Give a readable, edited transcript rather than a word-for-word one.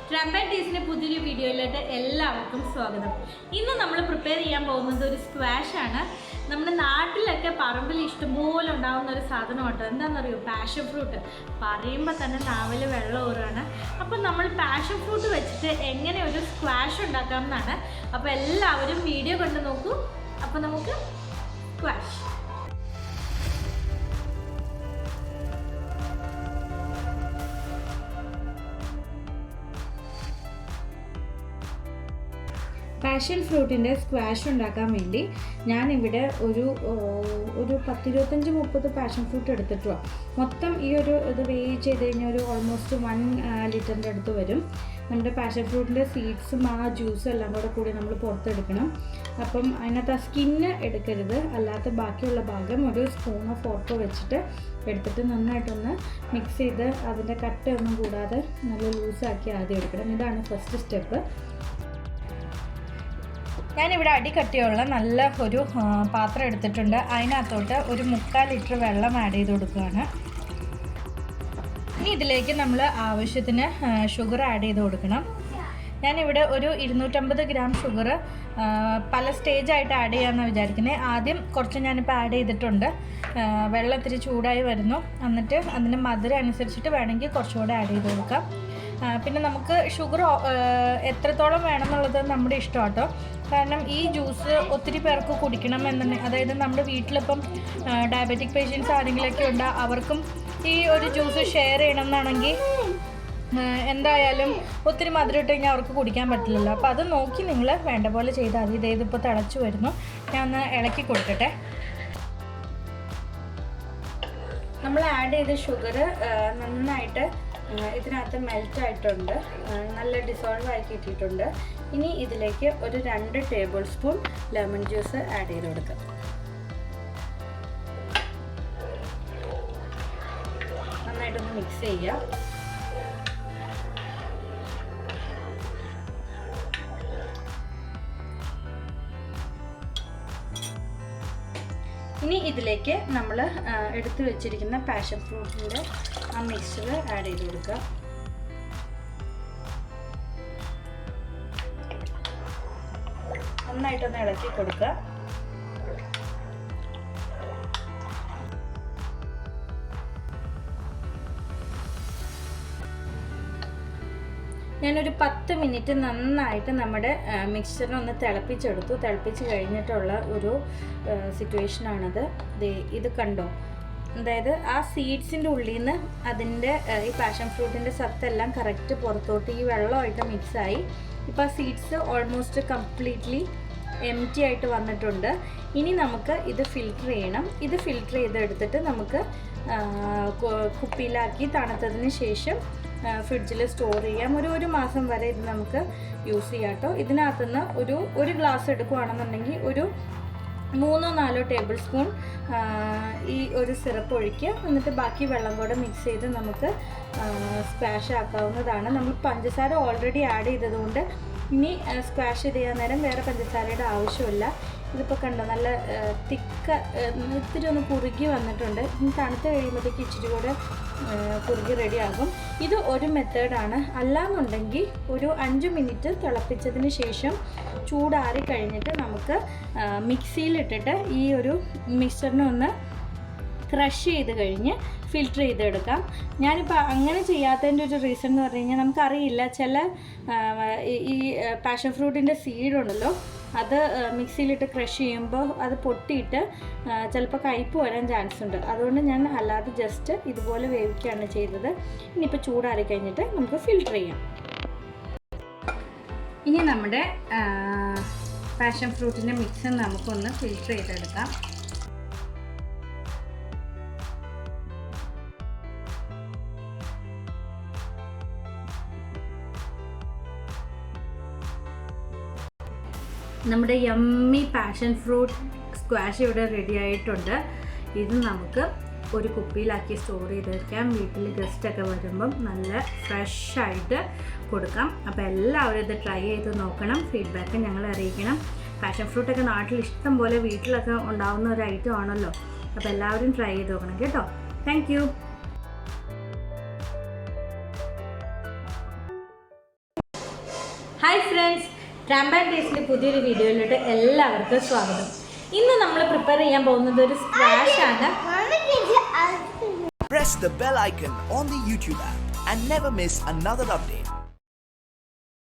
ട്രംപറ്റീസിന്റെ പുതിയൊരു വീഡിയോയിലോട്ട് എല്ലാവർക്കും സ്വാഗതം. ഇന്ന് നമ്മൾ പ്രിപ്പയർ ചെയ്യാൻ പോകുന്നത് ഒരു സ്ക്വാഷ് ആണ്. നമ്മുടെ നാട്ടിലൊക്കെ പറമ്പിൽ ഇഷ്ടംപോലെ ഉണ്ടാകുന്ന ഒരു സാധനമുണ്ട്. എന്താണെന്നറിയോ? Passion fruit. പറയുമ്പോൾ തന്നെ നാവിൽ വെള്ളം ഊറാണ്. അപ്പം നമ്മൾ പാഷൻ ഫ്രൂട്ട് വെച്ചിട്ട് എങ്ങനെ ഒരു സ്ക്വാഷ് ഉണ്ടാക്കാം എന്നാണ്. അപ്പോൾ എല്ലാവരും വീഡിയോ കണ്ടു നോക്കൂ. അപ്പോൾ നമുക്ക് സ്ക്വാഷ്. പാഷൻ ഫ്രൂട്ടിൻ്റെ സ്ക്വാഷ് ഉണ്ടാക്കാൻ വേണ്ടി ഞാനിവിടെ ഒരു 10-25-30 പാഷൻ ഫ്രൂട്ട് എടുത്തിട്ടോ. മൊത്തം ഈ ഇത് വേവ് ചെയ്ത് കഴിഞ്ഞാൽ ഒരു ഓൾമോസ്റ്റ് 1 ലിറ്ററിൻ്റെ അടുത്ത് വരും. നമ്മുടെ പാഷൻ ഫ്രൂട്ടിൻ്റെ സീഡ്സും ആ ജ്യൂസും എല്ലാം കൂടി നമ്മൾ പുറത്തെടുക്കണം. അപ്പം അതിനകത്ത് ആ സ്കിന്ന് എടുക്കരുത്, അല്ലാത്ത ബാക്കിയുള്ള ഭാഗം ഒരു സ്പൂണോ ഫോർക്കോ വെച്ചിട്ട് എടുത്തിട്ട് നന്നായിട്ടൊന്ന് മിക്സ് ചെയ്ത് അതിൻ്റെ കട്ടയൊന്നും കൂടാതെ നല്ല ലൂസാക്കി ആദ്യം എടുക്കണം. ഇതാണ് ഫസ്റ്റ് സ്റ്റെപ്പ്. ഞാനിവിടെ അടിക്കട്ടിയുള്ള നല്ല ഒരു പാത്രം എടുത്തിട്ടുണ്ട്. അതിനകത്തോട്ട് ഒരു 3/4 ലിറ്റർ വെള്ളം ആഡ് ചെയ്ത് കൊടുക്കുകയാണ്. ഇനി ഇതിലേക്ക് നമ്മൾ ആവശ്യത്തിന് ഷുഗർ ആഡ് ചെയ്ത് കൊടുക്കണം. ഞാനിവിടെ ഒരു 250 ഗ്രാം ഷുഗർ പല സ്റ്റേജായിട്ട് ആഡ് ചെയ്യാമെന്നാണ് വിചാരിക്കുന്നത്. ആദ്യം കുറച്ച് ഞാനിപ്പോൾ ആഡ് ചെയ്തിട്ടുണ്ട്. വെള്ളം ഇത്തിരി ചൂടായി വരുന്നു. എന്നിട്ട് അതിൻ്റെ മധുരം അനുസരിച്ചിട്ട് വേണമെങ്കിൽ കുറച്ചുകൂടെ ആഡ് ചെയ്ത് കൊടുക്കാം. പിന്നെ നമുക്ക് ഷുഗർ എത്രത്തോളം വേണമെന്നുള്ളത് നമ്മുടെ ഇഷ്ടം കേട്ടോ. കാരണം ഈ ജ്യൂസ് ഒത്തിരി പേർക്ക് കുടിക്കണം എന്നുണ്ടെങ്കിൽ, അതായത് നമ്മുടെ വീട്ടിലിപ്പം ഡയബറ്റിക് പേഷ്യൻസ് ആരെങ്കിലുമൊക്കെ ഉണ്ട്, അവർക്കും ഈ ഒരു ജ്യൂസ് ഷെയർ ചെയ്യണം എന്നാണെങ്കിൽ എന്തായാലും ഒത്തിരി മധുരം ഇട്ട് കഴിഞ്ഞാൽ അവർക്ക് കുടിക്കാൻ പറ്റില്ലല്ലോ. അപ്പോൾ അത് നോക്കി നിങ്ങൾ വേണ്ട പോലെ ചെയ്താൽ മതി. ഇതിപ്പോൾ തിളച്ച് വരുന്നു. ഞാൻ ഒന്ന് ഇളക്കി കൊടുക്കട്ടെ. നമ്മൾ ആഡ് ചെയ്ത ഷുഗർ നന്നായിട്ട് ഇതിനകത്ത് മെൽറ്റായിട്ടുണ്ട്, നല്ല ഡിസോൾവ് ആയി കിട്ടിയിട്ടുണ്ട്. ഇനി ഇതിലേക്ക് ഒരു 2 table spoon lemon juice add ചെയ്ത് കൊടുക്കാം. നന്നായിട്ടൊന്ന് മിക്സ് ചെയ്യാം. ഇനി ഇതിലേക്ക് നമ്മൾ എടുത്തു വെച്ചിരിക്കുന്ന പാഷൻ ഫ്രൂട്ടിൻ്റെ ആ മിക്സ്ചർ ആഡ് ചെയ്ത് കൊടുക്കുക. നന്നായിട്ടൊന്ന് ഇളക്കി കൊടുക്കുക. ഞാനൊരു 10 മിനിറ്റ് നന്നായിട്ട് നമ്മുടെ മിക്സ്ചറിനെ ഒന്ന് തിളപ്പിച്ചെടുത്തു. തിളപ്പിച്ച് കഴിഞ്ഞിട്ടുള്ള ഒരു സിറ്റുവേഷനാണത്. ഇത് കണ്ടോ? അതായത് ആ സീഡ്സിൻ്റെ ഉള്ളിൽ നിന്ന് അതിൻ്റെ ഈ പാഷൻ ഫ്രൂട്ടിൻ്റെ സത്തെല്ലാം കറക്റ്റ് പുറത്തോട്ട് ഈ വെള്ളമായിട്ട് മിക്സായി. ഇപ്പോൾ ആ സീഡ്സ് ഓൾമോസ്റ്റ് കംപ്ലീറ്റ്ലി എംറ്റി ആയിട്ട് വന്നിട്ടുണ്ട്. ഇനി നമുക്ക് ഇത് ഫിൽറ്റർ ചെയ്യണം. ഇത് ഫിൽറ്റർ ചെയ്തെടുത്തിട്ട് നമുക്ക് കുപ്പിയിലാക്കി തണുത്തതിന് ശേഷം ഫ്രിഡ്ജിൽ സ്റ്റോർ ചെയ്യാം. ഒരു മാസം വരെ ഇത് നമുക്ക് യൂസ് ചെയ്യാം കേട്ടോ. ഇതിനകത്തുനിന്ന് ഒരു ഗ്ലാസ് എടുക്കുകയാണെന്നുണ്ടെങ്കിൽ ഒരു 3-4 ടേബിൾ സ്പൂൺ ഈ ഒരു സിറപ്പ് ഒഴിക്കുക. എന്നിട്ട് ബാക്കി വെള്ളം കൂടെ മിക്സ് ചെയ്ത് നമുക്ക് സ്ക്വാഷ് ആക്കാവുന്നതാണ്. നമ്മൾ പഞ്ചസാര ഓൾറെഡി ആഡ് ചെയ്തതുകൊണ്ട് ഇനി സ്ക്വാഷ് ചെയ്യാൻ നേരം വേറെ പഞ്ചസാരയുടെ ആവശ്യമില്ല. ഇതിപ്പോൾ കണ്ടോ, നല്ല തിക്ക ഇത്തിരി ഒന്ന് കുറുകി വന്നിട്ടുണ്ട്. ഇനി തണുത്ത് കഴിയുമ്പോഴത്തേക്ക് ഇച്ചിരി കൂടെ കുറുകി റെഡിയാകും. ഇത് ഒരു മെത്തേഡാണ്. അല്ലാന്നുണ്ടെങ്കിൽ ഒരു 5 മിനിറ്റ് തിളപ്പിച്ചതിന് ശേഷം ചൂടാറി കഴിഞ്ഞിട്ട് നമുക്ക് മിക്സിയിലിട്ടിട്ട് ഈ ഒരു മിക്സ്ചറിനെ ഒന്ന് ക്രഷ് ചെയ്ത് കഴിഞ്ഞ് ഫിൽറ്റർ ചെയ്തെടുക്കാം. ഞാനിപ്പോൾ അങ്ങനെ ചെയ്യാത്തതിൻ്റെ ഒരു റീസൺ എന്ന് പറഞ്ഞു കഴിഞ്ഞാൽ നമുക്കറിയില്ല, ചില ഈ പാഷൻ ഫ്രൂട്ടിൻ്റെ സീഡുണ്ടല്ലോ, അത് മിക്സിയിലിട്ട് ക്രഷ് ചെയ്യുമ്പോൾ അത് പൊട്ടിയിട്ട് ചിലപ്പോൾ കയ്പ്പ് വരാൻ ചാൻസ് ഉണ്ട്. അതുകൊണ്ട് ഞാൻ അല്ലാതെ ജസ്റ്റ് ഇതുപോലെ വേവിക്കുകയാണ് ചെയ്തത്. ഇനിയിപ്പോൾ ചൂടാറി കഴിഞ്ഞിട്ട് നമുക്ക് ഫിൽറ്റർ ചെയ്യാം. ഇനി നമ്മുടെ പാഷൻ ഫ്രൂട്ടിൻ്റെ മിക്സ് നമുക്കൊന്ന് ഫിൽറ്റർ ചെയ്തെടുക്കാം. നമ്മുടെ യമ്മി പാഷൻ ഫ്രൂട്ട് സ്ക്വാഷ് ഇവിടെ റെഡി ആയിട്ടുണ്ട്. ഇത് നമുക്ക് ഒരു കുപ്പിയിലാക്കി സ്റ്റോർ ചെയ്ത് വയ്ക്കാം. വീട്ടിൽ ഗസ്റ്റൊക്കെ വരുമ്പം നല്ല ഫ്രഷായിട്ട് കൊടുക്കാം. അപ്പോൾ എല്ലാവരും ഇത് ട്രൈ ചെയ്ത് നോക്കണം. ഫീഡ്ബാക്ക് ഞങ്ങളെ അറിയിക്കണം. പാഷൻ ഫ്രൂട്ടൊക്കെ നാട്ടിൽ ഇഷ്ടം പോലെ വീട്ടിലൊക്കെ ഉണ്ടാകുന്ന ഒരു ഐറ്റം ആണല്ലോ. അപ്പോൾ എല്ലാവരും ട്രൈ ചെയ്ത് നോക്കണം കേട്ടോ. Thank you. Hi friends, Tramp and ടേസ്റ്റിൻ്റെ പുതിയൊരു വീഡിയോയിലോട്ട് എല്ലാവർക്കും സ്വാഗതം. ഇന്ന് നമ്മൾ പ്രിപ്പയർ ചെയ്യാൻ പോകുന്നത് ഒരു സ്ക്വാഷ് ആണ്. Press the bell icon on the YouTube app and never miss another update.